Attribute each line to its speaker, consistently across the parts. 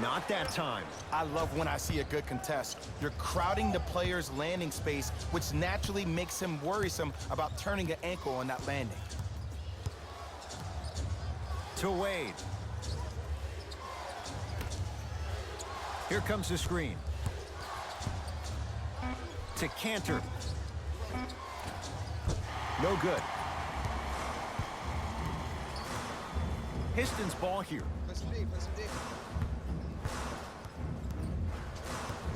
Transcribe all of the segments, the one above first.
Speaker 1: Not that time.
Speaker 2: I love when I see a good contest. You're crowding the player's landing space, which naturally makes him worrisome about turning an ankle on that landing.
Speaker 1: To Wade. Here comes the screen. To Cantor. No good. Pistons ball here.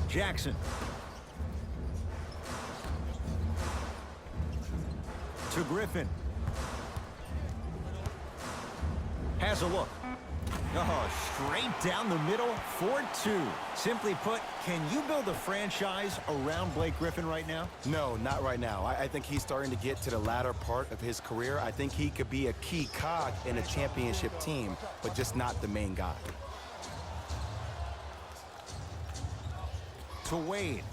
Speaker 1: Jackson. To Griffin. Has a look. Oh, straight down the middle for two. Simply put, can you build a franchise around Blake Griffin right now?
Speaker 2: No, not right now. I think he's starting to get to the latter part of his career. I think he could be a key cog in a championship team, but just not the main guy.
Speaker 1: To Wade.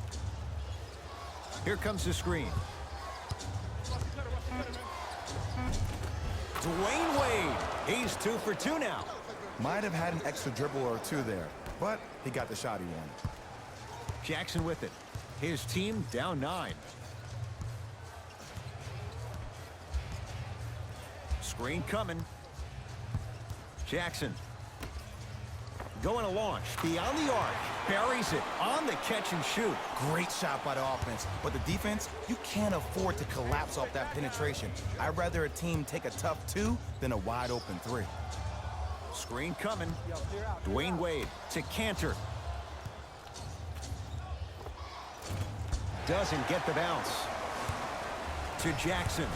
Speaker 1: Here comes the screen. Dwayne Wade. He's 2 for 2 now.
Speaker 2: Might have had an extra dribble or two there, but he got the shot he wanted.
Speaker 1: Jackson with it. His team down 9. Screen coming. Jackson. Going to launch. Beyond the arc. Buries it on the catch and shoot.
Speaker 2: Great shot by the offense, but the defense, you can't afford to collapse off that penetration. I'd rather a team take a tough 2 than a wide open 3.
Speaker 1: Screen coming. Dwayne Wade to Cantor. Doesn't get the bounce. To Jackson.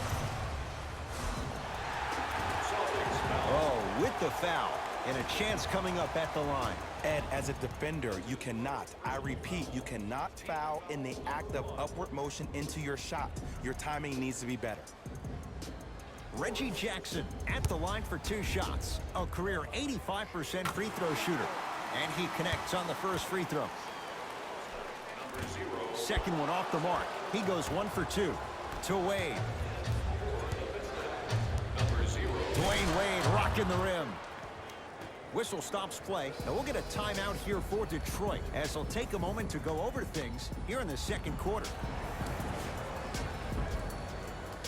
Speaker 1: Oh, with the foul. And a chance coming up at the line.
Speaker 2: Ed, as a defender, you cannot, I repeat, you cannot foul in the act of upward motion into your shot. Your timing needs to be better.
Speaker 1: Reggie Jackson at the line for 2 shots. A career 85% free throw shooter. And he connects on the first free throw. Second one off the mark. He goes 1 for 2. To Wade. Dwayne Wade rocking the rim. Whistle stops play. Now we'll get a timeout here for Detroit as they'll take a moment to go over things here in the second quarter.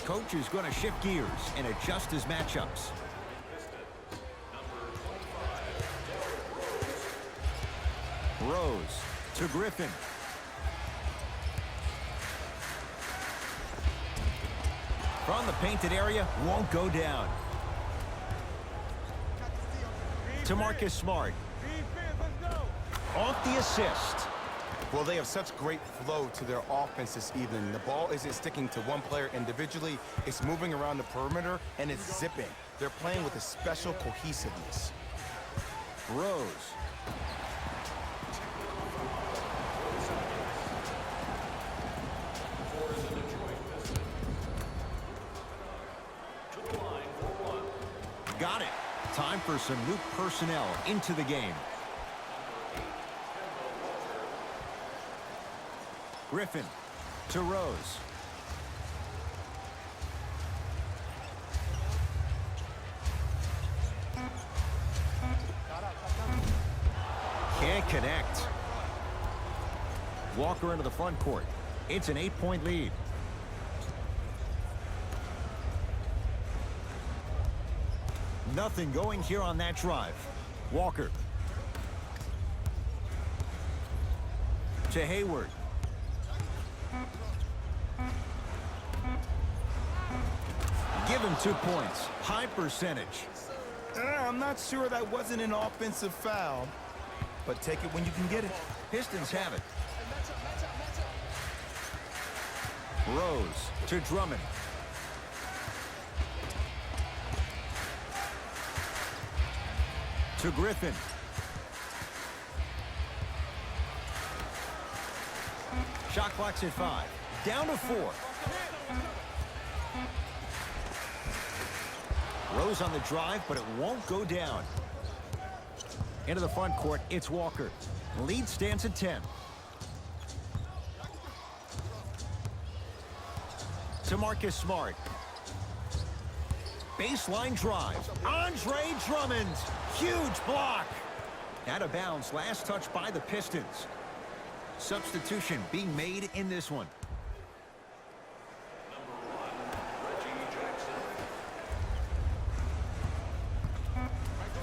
Speaker 1: Coach is going to shift gears and adjust his matchups. Rose to Griffin. From the painted area, won't go down. To Marcus Smart. Off the assist.
Speaker 2: Well, they have such great flow to their offense this evening. The ball isn't sticking to one player individually. It's moving around the perimeter, and it's zipping. They're playing with a special cohesiveness.
Speaker 1: Rose. Got it. Time for some new personnel into the game. Griffin to Rose. Can't connect. Walker into the front court. It's an 8-point lead. Nothing going here on that drive. Walker. To Hayward. Give him 2 points. High percentage.
Speaker 2: I'm not sure that wasn't an offensive foul, but take it when you can get it.
Speaker 1: Pistons have it. Rose to Drummond. To Griffin. Shot clock's at 5. Down to 4. Rose on the drive, but it won't go down. Into the front court, it's Walker. Lead stands at 10. To Marcus Smart. Baseline drive. Andre Drummond. Huge block. Out of bounds, last touch by the Pistons. Substitution being made in this one.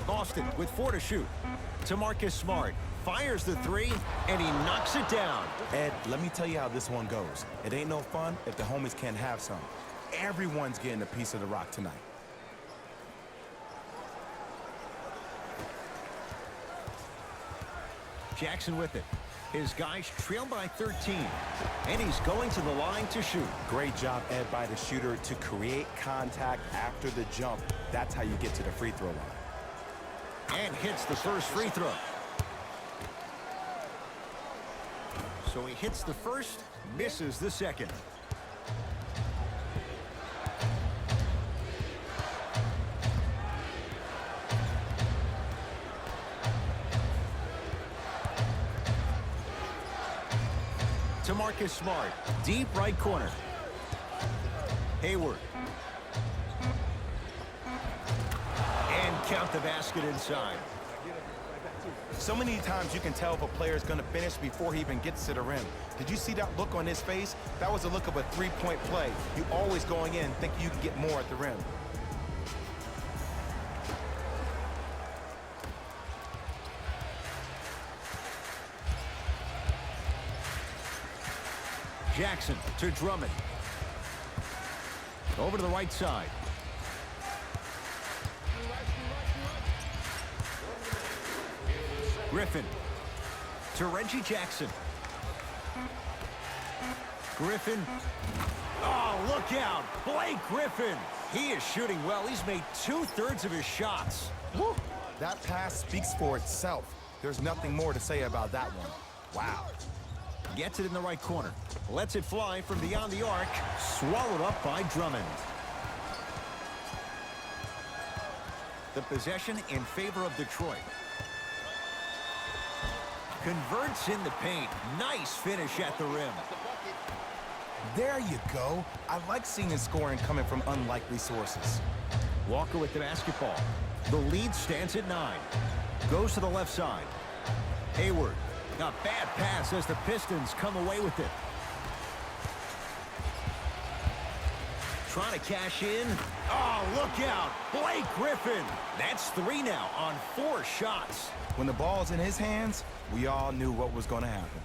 Speaker 1: Boston with 4 to shoot. TaMarcus Smart fires the 3, and he knocks it down.
Speaker 2: Ed, let me tell you how this one goes. It ain't no fun if the homies can't have some. Everyone's getting a piece of the rock tonight.
Speaker 1: Jackson with it. His guys trail by 13, and he's going to the line to shoot.
Speaker 2: Great job, Ed, by the shooter to create contact after the jump. That's how you get to the free throw line.
Speaker 1: And hits the first free throw. So he hits the first, misses the second. TaMarcus Smart, deep right corner. Hayward. And count the basket inside.
Speaker 2: So many times you can tell if a player is going to finish before he even gets to the rim. Did you see that look on his face? That was a look of a three-point play. You always going in thinking you can get more at the rim.
Speaker 1: Jackson to Drummond. Over to the right side. Griffin to Reggie Jackson. Griffin. Oh, look out. Blake Griffin. He is shooting well. He's made 2/3 of his shots.
Speaker 2: Woo. That pass speaks for itself. There's nothing more to say about that one. Wow.
Speaker 1: Gets it in the right corner. Lets it fly from beyond the arc. Swallowed up by Drummond. The possession in favor of Detroit. Converts in the paint. Nice finish at the rim.
Speaker 2: There you go. I like seeing scoring coming from unlikely sources.
Speaker 1: Walker with the basketball. The lead stands at 9. Goes to the left side. Hayward. A bad pass as the Pistons come away with it. Trying to cash in. Oh, look out. Blake Griffin. That's 3 now on 4 shots.
Speaker 2: When the ball's in his hands, we all knew what was going to happen.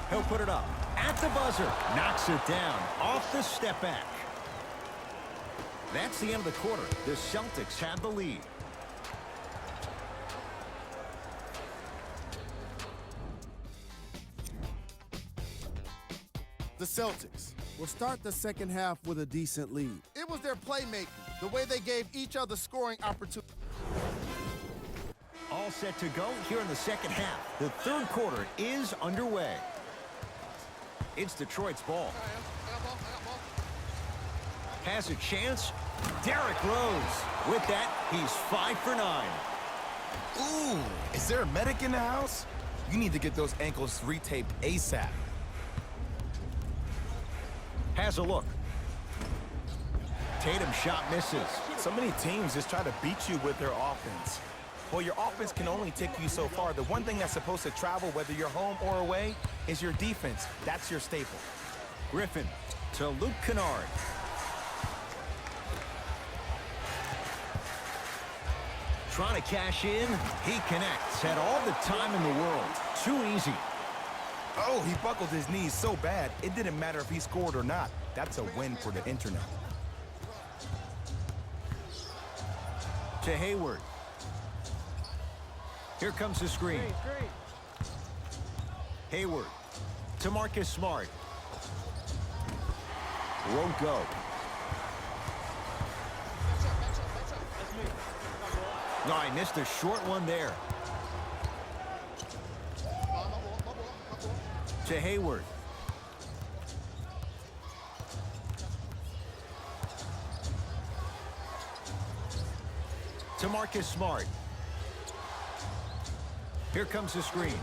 Speaker 1: He'll put it up at the buzzer. Knocks it down off the step back. That's the end of the quarter. The Celtics have the lead.
Speaker 3: The Celtics will start the second half with a decent lead. It was their playmaking, the way they gave each other scoring opportunities.
Speaker 1: All set to go here in the second half. The third quarter is underway. It's Detroit's ball. Has a chance. Derrick Rose. With that, he's 5 for 9.
Speaker 2: Ooh, is there a medic in the house? You need to get those ankles retaped ASAP.
Speaker 1: Has a look. Tatum shot misses.
Speaker 2: So many teams just try to beat you with their offense. Well, your offense can only take you so far. The one thing that's supposed to travel, whether you're home or away, is your defense. That's your staple.
Speaker 1: Griffin to Luke Kennard. Trying to cash in. He connects. Had all the time in the world. Too easy.
Speaker 2: Oh, he buckled his knees so bad, it didn't matter if he scored or not. That's a win for the internet.
Speaker 1: To Hayward. Here comes the screen. Hayward. TaMarcus Smart. Won't go. No, I missed a short one there. To Hayward. TaMarcus Smart. Here comes the screen.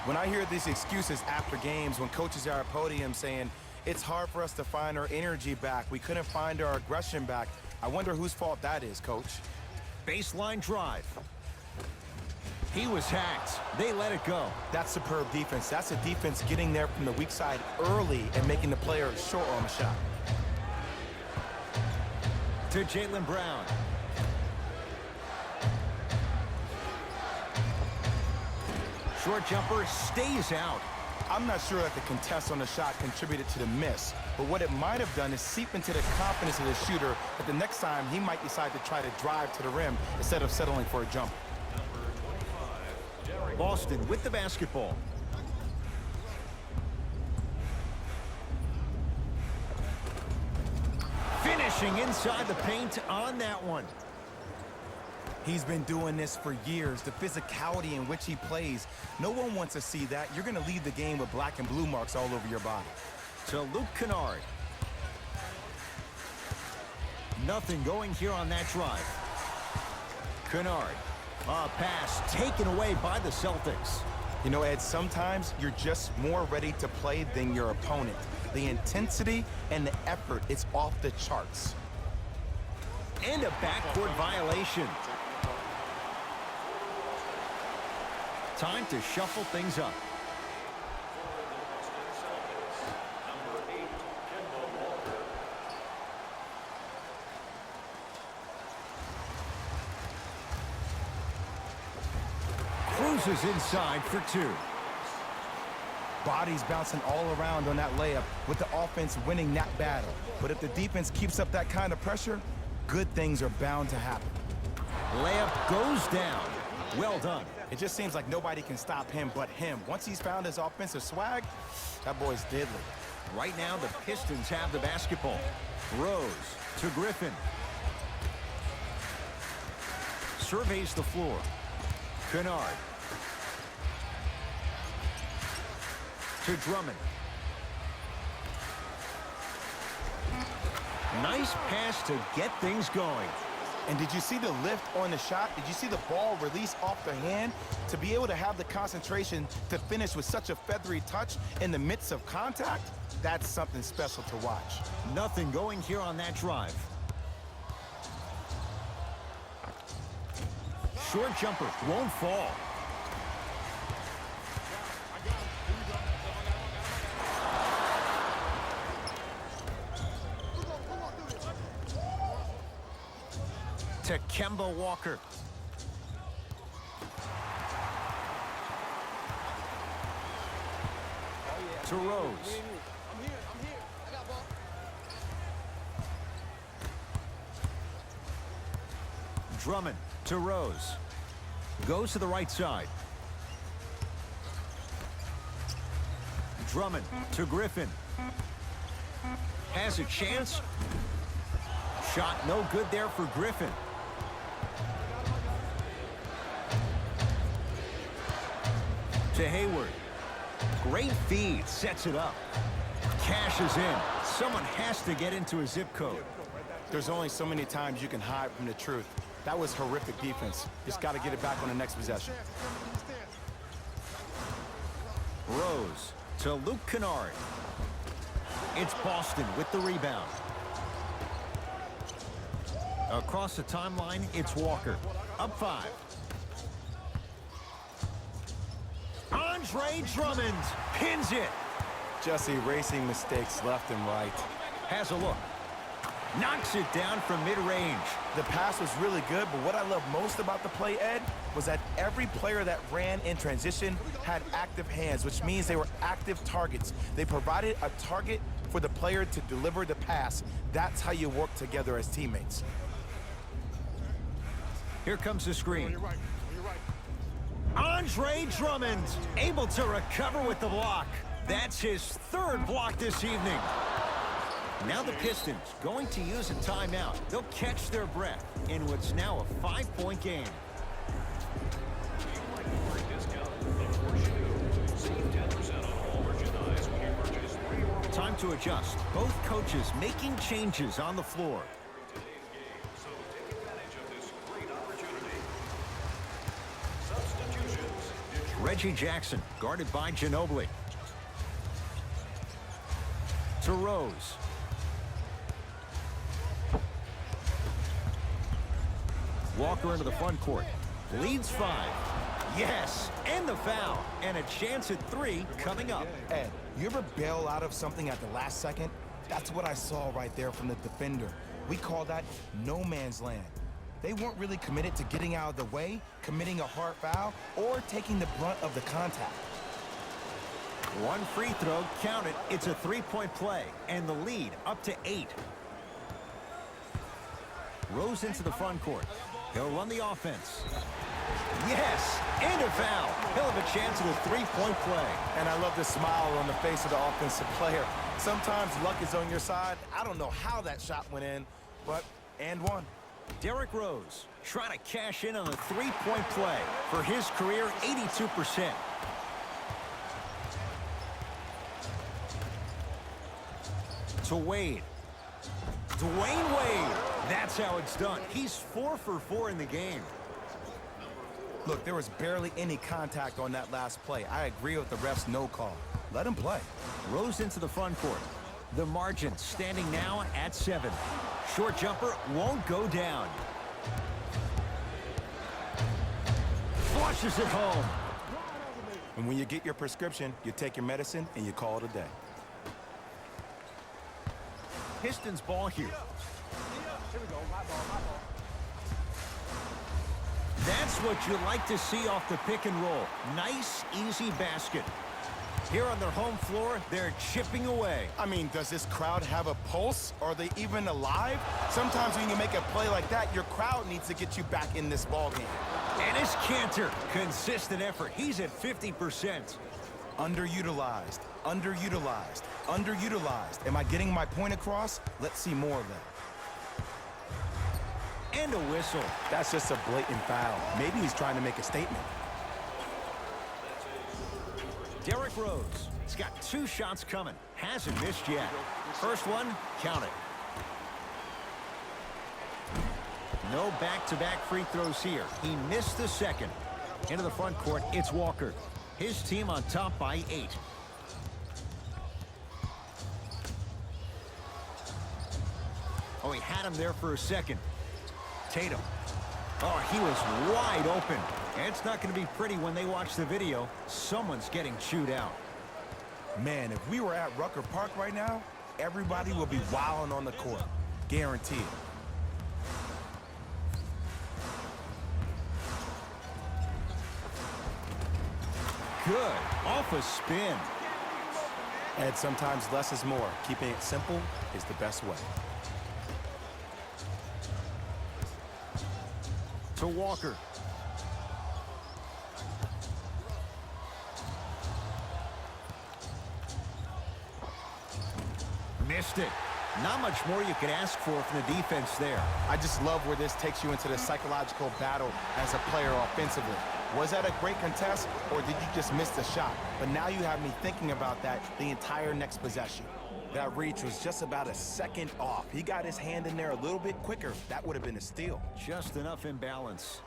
Speaker 2: When I hear these excuses after games, when coaches are at podium saying, it's hard for us to find our energy back, we couldn't find our aggression back, I wonder whose fault that is, Coach.
Speaker 1: Baseline drive. He was hacked. They let it go.
Speaker 2: That's superb defense. That's a defense getting there from the weak side early and making the player short on the shot.
Speaker 1: To Jaylen Brown. Short jumper stays out.
Speaker 2: I'm not sure that the contest on the shot contributed to the miss, but what it might have done is seep into the confidence of the shooter that the next time he might decide to try to drive to the rim instead of settling for a jump.
Speaker 1: Boston with the basketball. Finishing inside the paint on that one.
Speaker 2: He's been doing this for years. The physicality in which he plays, no one wants to see that. You're going to leave the game with black and blue marks all over your body.
Speaker 1: To Luke Kennard. Nothing going here on that drive. Kennard. A pass taken away by the Celtics.
Speaker 2: You know, Ed, sometimes you're just more ready to play than your opponent. The intensity and the effort, it's off the charts.
Speaker 1: And a backcourt violation. Time to shuffle things up. Cruises inside for two.
Speaker 2: Bodies bouncing all around on that layup with the offense winning that battle. But if the defense keeps up that kind of pressure, good things are bound to happen.
Speaker 1: Layup goes down. Well done.
Speaker 2: It just seems like nobody can stop him but him. Once he's found his offensive swag, that boy's deadly.
Speaker 1: Right now, the Pistons have the basketball. Rose to Griffin. Surveys the floor. Kennard. To Drummond. Nice pass to get things going.
Speaker 2: And did you see the lift on the shot? Did you see the ball release off the hand? To be able to have the concentration to finish with such a feathery touch in the midst of contact, that's something special to watch.
Speaker 1: Nothing going here on that drive. Short jumper won't fall. To Kemba Walker. To Rose. Drummond to Rose. Goes to the right side. Drummond to Griffin. Has a chance. Shot no good there for Griffin. To Hayward. Great feed, sets it up. Cashes in. Someone has to get into a zip code.
Speaker 2: There's only so many times you can hide from the truth. That was horrific defense. Just got to get it back on the next possession.
Speaker 1: Rose to Luke Kennard. It's Boston with the rebound. Across the timeline, it's Walker. Up 5. Andre Drummond pins it.
Speaker 2: Just erasing mistakes left and right.
Speaker 1: Has a look. Knocks it down from mid-range.
Speaker 2: The pass was really good, but what I love most about the play, Ed, was that every player that ran in transition had active hands, which means they were active targets. They provided a target for the player to deliver the pass. That's how you work together as teammates.
Speaker 1: Here comes the screen. Andre Drummond able to recover with the block. That's his 3rd block this evening. Now the Pistons going to use a timeout. They'll catch their breath in what's now a 5-point game. Time to adjust. Both coaches making changes on the floor. Reggie Jackson, guarded by Ginobili. To Rose. Walker into the front court. Leads 5. Yes, and the foul. And a chance at 3 coming up.
Speaker 2: Ed, you ever bail out of something at the last second? That's what I saw right there from the defender. We call that no man's land. They weren't really committed to getting out of the way, committing a hard foul, or taking the brunt of the contact.
Speaker 1: One free throw, count it. It's a 3-point play, and the lead up to 8. Rose into the front court. He'll run the offense. Yes, and a foul. He'll have a chance at a 3-point play.
Speaker 2: And I love the smile on the face of the offensive player. Sometimes luck is on your side. I don't know how that shot went in, but and one.
Speaker 1: Derrick Rose trying to cash in on a 3-point play. For his career, 82%. To Wade. Dwayne Wade. That's how it's done. He's 4 for 4 in the game.
Speaker 2: Look, there was barely any contact on that last play. I agree with the ref's no call. Let him play.
Speaker 1: Rose into the front court. The margin standing now at 7. Short jumper won't go down. Flushes it home.
Speaker 2: And when you get your prescription, you take your medicine and you call it a day.
Speaker 1: Pistons ball here. That's what you like to see off the pick and roll. Nice, easy basket. Here on their home floor, they're chipping away.
Speaker 2: I mean, does this crowd have a pulse? Are they even alive? Sometimes when you make a play like that, your crowd needs to get you back in this ball game.
Speaker 1: And it's Cantor. Consistent effort. He's at 50%.
Speaker 2: Underutilized, underutilized, underutilized. Am I getting my point across? Let's see more of that.
Speaker 1: And a whistle.
Speaker 2: That's just a blatant foul. Maybe he's trying to make a statement.
Speaker 1: Derrick Rose. He's got 2 shots coming. Hasn't missed yet. First one, count it. No back-to-back free throws here. He missed the second. Into the front court, it's Walker. His team on top by 8. Oh, he had him there for a second. Tatum. Oh, he was wide open. And it's not going to be pretty when they watch the video. Someone's getting chewed out.
Speaker 2: Man, if we were at Rucker Park right now, everybody would be wilding on the court. Guaranteed.
Speaker 1: Good. Off a spin.
Speaker 2: And sometimes less is more. Keeping it simple is the best way.
Speaker 1: To Walker. Missed it. Not much more you could ask for from the defense there.
Speaker 2: I just love where this takes you into the psychological battle as a player offensively. Was that a great contest, or did you just miss the shot? But now you have me thinking about that the entire next possession. That reach was just about a second off. He got his hand in there a little bit quicker. That would have been a steal.
Speaker 1: Just enough imbalance.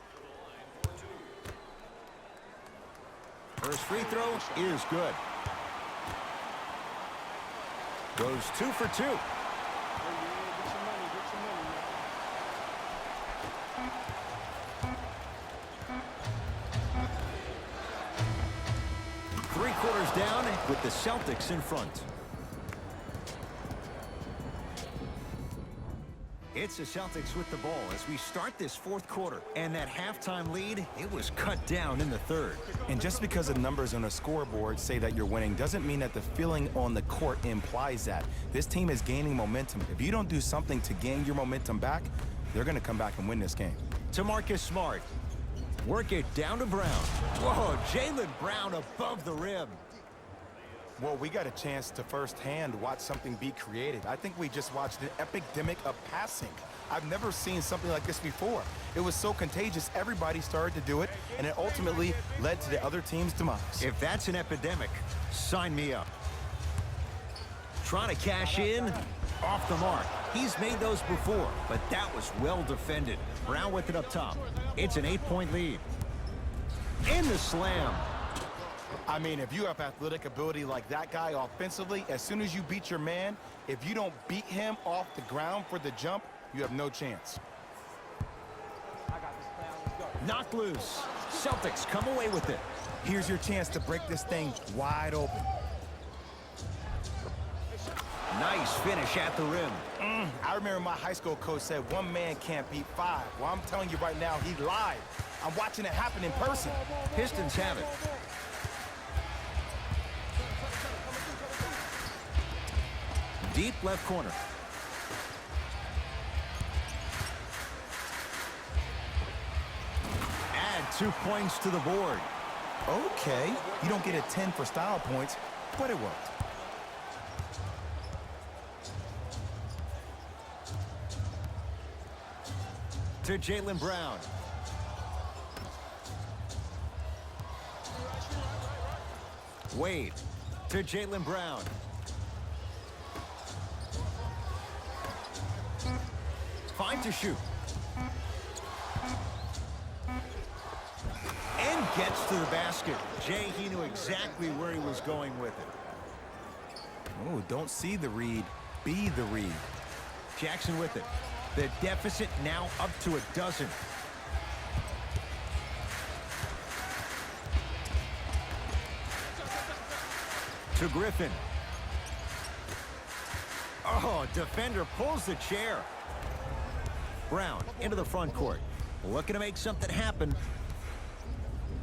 Speaker 1: First free throw is good. Goes 2 for 2. Three-quarters down with the Celtics in front. It's the Celtics with the ball as we start this 4th quarter. And that halftime lead, it was cut down in the 3rd.
Speaker 2: And just because the numbers on a scoreboard say that you're winning doesn't mean that the feeling on the court implies that. This team is gaining momentum. If you don't do something to gain your momentum back, they're going to come back and win this game.
Speaker 1: To Marcus Smart. Work it down to Brown. Whoa, Jaylen Brown above the rim.
Speaker 2: Well, we got a chance to firsthand watch something be created. I think we just watched an epidemic of passing. I've never seen something like this before. It was so contagious, everybody started to do it, and it ultimately led to the other team's demise.
Speaker 1: If that's an epidemic, sign me up. Trying to cash in, off the mark. He's made those before, but that was well defended. Brown with it up top. It's an 8-point lead. In the slam.
Speaker 2: I mean, if you have athletic ability like that guy offensively, as soon as you beat your man, if you don't beat him off the ground for the jump, you have no chance.
Speaker 1: Knocked loose. Celtics come away with it.
Speaker 2: Here's your chance to break this thing wide open.
Speaker 1: Nice finish at the rim.
Speaker 2: I remember my high school coach said one man can't beat five. Well, I'm telling you right now, he lied. I'm watching it happen in person.
Speaker 1: Pistons have it. Deep left corner. Add 2 points to the board.
Speaker 2: Okay, you don't get a 10 for style points, but it worked.
Speaker 1: To Jaylen Brown. Wade to Jaylen Brown. Fine to shoot. And gets to the basket. Jay, he knew exactly where he was going with it.
Speaker 2: Oh, don't see the read, be the read.
Speaker 1: Jackson with it. The deficit now up to a dozen. To Griffin. Oh, defender pulls the chair. Brown into the front court. Looking to make something happen.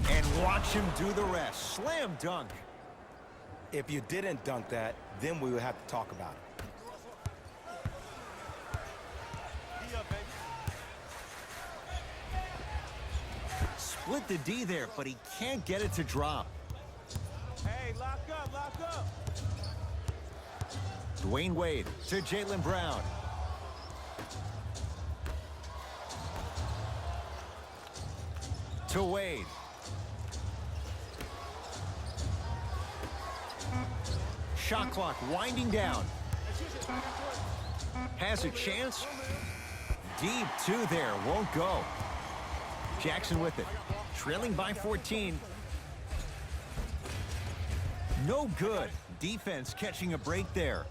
Speaker 1: And watch him do the rest. Slam dunk.
Speaker 2: If you didn't dunk that, then we would have to talk about it.
Speaker 1: Split the D there, but he can't get it to drop.
Speaker 2: Hey, lock up.
Speaker 1: Dwayne Wade to Jaylen Brown. To Wade. Shot clock winding down. Has a chance. Deep two there, won't go. Jackson with it. Trailing by 14. No good. Defense catching a break there.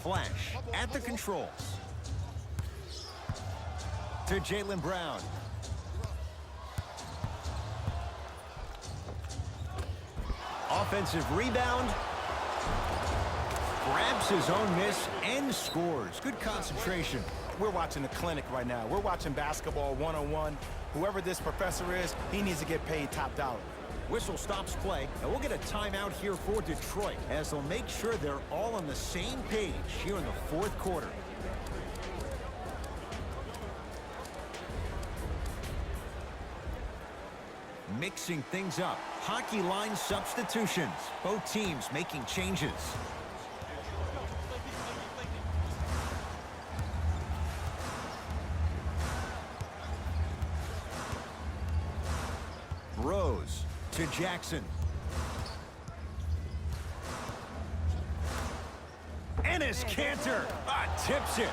Speaker 1: Flash at the controls. To Jaylen Brown. Offensive rebound. Grabs his own miss and scores. Good concentration.
Speaker 2: We're watching a clinic right now. We're watching basketball one-on-one. Whoever this professor is, he needs to get paid top dollar.
Speaker 1: Whistle stops play, and we'll get a timeout here for Detroit as they'll make sure they're all on the same page here in the fourth quarter. Mixing things up. Hockey line substitutions. Both teams making changes. Rose to Jackson. Enes Kanter tips it.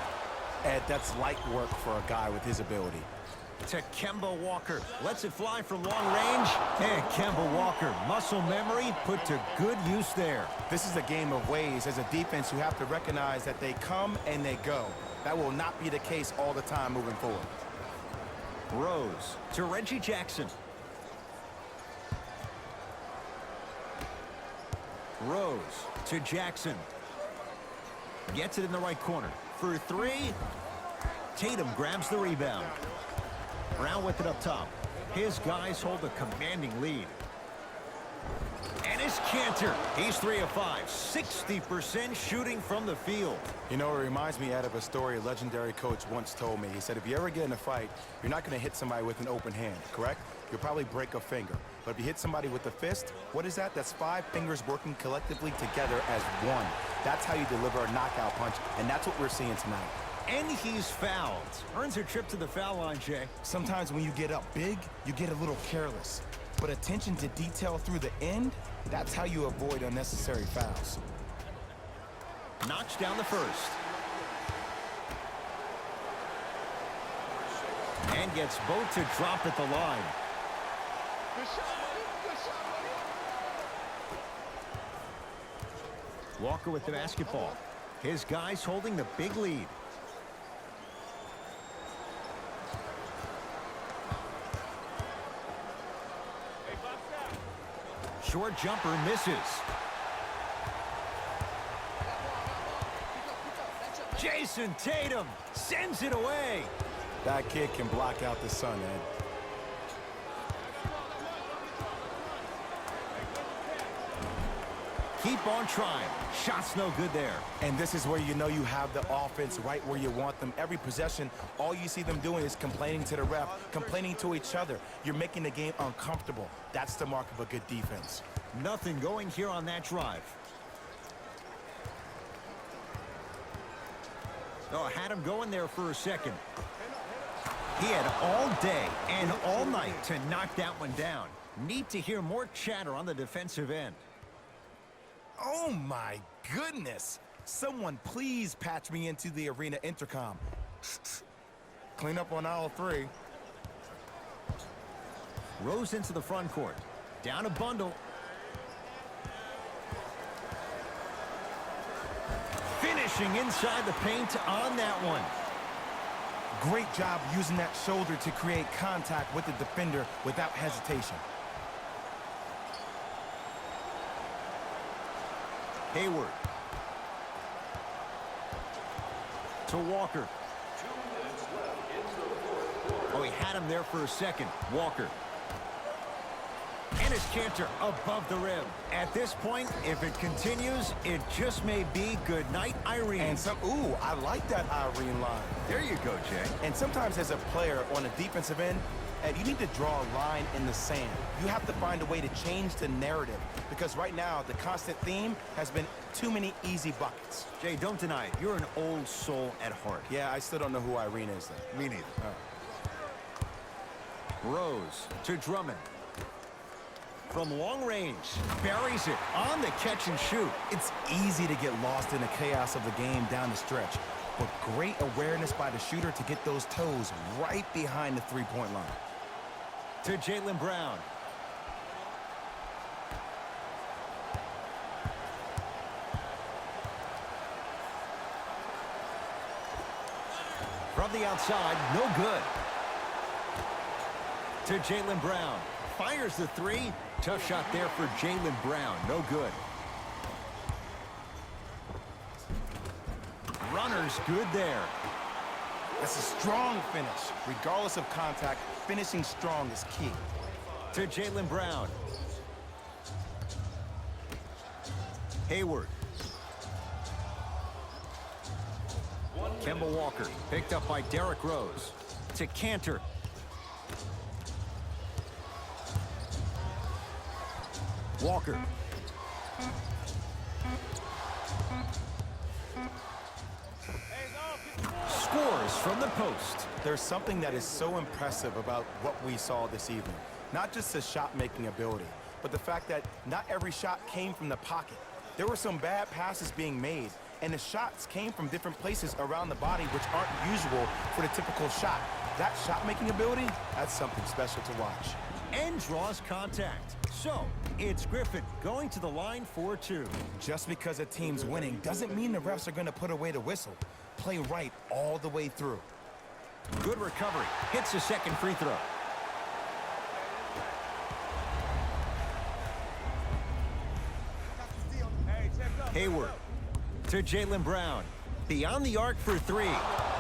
Speaker 2: Ed, that's light work for a guy with his ability.
Speaker 1: To Kemba Walker. Lets it fly from long range. And Kemba Walker, muscle memory put to good use there.
Speaker 2: This is a game of ways. As a defense, you have to recognize that they come and they go. That will not be the case all the time moving forward.
Speaker 1: Rose to Reggie Jackson. Rose to Jackson. Gets it in the right corner. For three. Tatum grabs the rebound. Brown with it up top. His guys hold a commanding lead. Enes Kanter. He's 3 of 5. 60% shooting from the field.
Speaker 2: You know, it reminds me, Ed, of a story a legendary coach once told me. He said, if you ever get in a fight, you're not going to hit somebody with an open hand, correct? You'll probably break a finger. But if you hit somebody with a fist, what is that? That's 5 fingers working collectively together as one. That's how you deliver a knockout punch, and that's what we're seeing tonight.
Speaker 1: And he's fouled. Earns a trip to the foul line, Jay.
Speaker 2: Sometimes when you get up big, you get a little careless. But attention to detail through the end, that's how you avoid unnecessary fouls.
Speaker 1: Knocks down the first. And gets both to drop at the line. Walker with the basketball. His guys holding the big lead. Short jumper misses. Jason Tatum sends it away.
Speaker 2: That kid can block out the sun, Ed.
Speaker 1: Keep on trying. Shot's no good there.
Speaker 2: And this is where you know you have the offense right where you want them. Every possession, all you see them doing is complaining to the ref, complaining to each other. You're making the game uncomfortable. That's the mark of a good defense.
Speaker 1: Nothing going here on that drive. Oh, had him going there for a second. He had all day and all night to knock that one down. Need to hear more chatter on the defensive end.
Speaker 2: Oh my goodness! Someone please patch me into the arena intercom. Clean up on aisle 3.
Speaker 1: Rose into the front court. Down a bundle. Finishing inside the paint on that one.
Speaker 2: Great job using that shoulder to create contact with the defender without hesitation.
Speaker 1: Hayward. To Walker. Oh, he had him there for a second. Walker. And his Kanter above the rim. At this point, if it continues, it just may be good night, Irene.
Speaker 2: And ooh, I like that Irene line.
Speaker 1: There you go, Jay.
Speaker 2: And sometimes as a player on a defensive end, Ed, you need to draw a line in the sand. You have to find a way to change the narrative because right now the constant theme has been too many easy buckets.
Speaker 1: Jay, don't deny it. You're an old soul at heart.
Speaker 2: Yeah, I still don't know who Irene is, though.
Speaker 1: Me neither. Rose to Drummond. From long range, buries it on the catch and shoot.
Speaker 2: It's easy to get lost in the chaos of the game down the stretch, but great awareness by the shooter to get those toes right behind the three-point line.
Speaker 1: To Jaylen Brown. From the outside, no good. To Jaylen Brown. Fires the three. Tough shot there for Jaylen Brown. No good. Runner's good there.
Speaker 2: That's a strong finish. Regardless of contact, finishing strong is key.
Speaker 1: To Jaylen Brown. Hayward. Kemba Walker picked up by Derrick Rose. To Kanter. Walker. Scores from the post.
Speaker 2: There's something that is so impressive about what we saw this evening. Not just the shot-making ability, but the fact that not every shot came from the pocket. There were some bad passes being made, and the shots came from different places around the body which aren't usual for the typical shot. That shot-making ability, that's something special to watch.
Speaker 1: And draws contact. So, it's Griffin going to the line for two.
Speaker 2: Just because a team's winning doesn't mean the refs are going to put away the whistle. Play right all the way through.
Speaker 1: Good recovery. Hits a second free throw. Hayward to Jaylen Brown. Beyond the arc for three.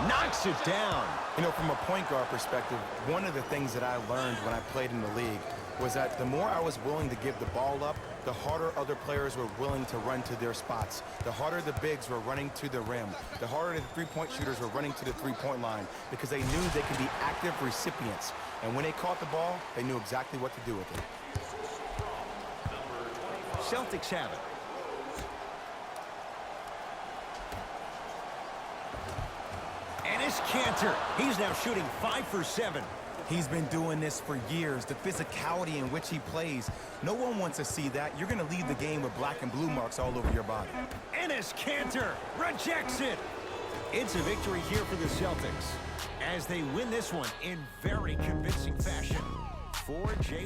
Speaker 1: Knocks it down.
Speaker 2: You know, from a point guard perspective, one of the things that I learned when I played in the league was that the more I was willing to give the ball up, the harder other players were willing to run to their spots. The harder the bigs were running to the rim. The harder the three-point shooters were running to the three-point line because they knew they could be active recipients. And when they caught the ball, they knew exactly what to do with it.
Speaker 1: Celtics have it. And it's Kanter. He's now shooting 5 for 7.
Speaker 2: He's been doing this for years. The physicality in which he plays. No one wants to see that. You're going to leave the game with black and blue marks all over your body.
Speaker 1: And it's Kanter. Rejects it. It's a victory here for the Celtics as they win this one in very convincing fashion. For Jay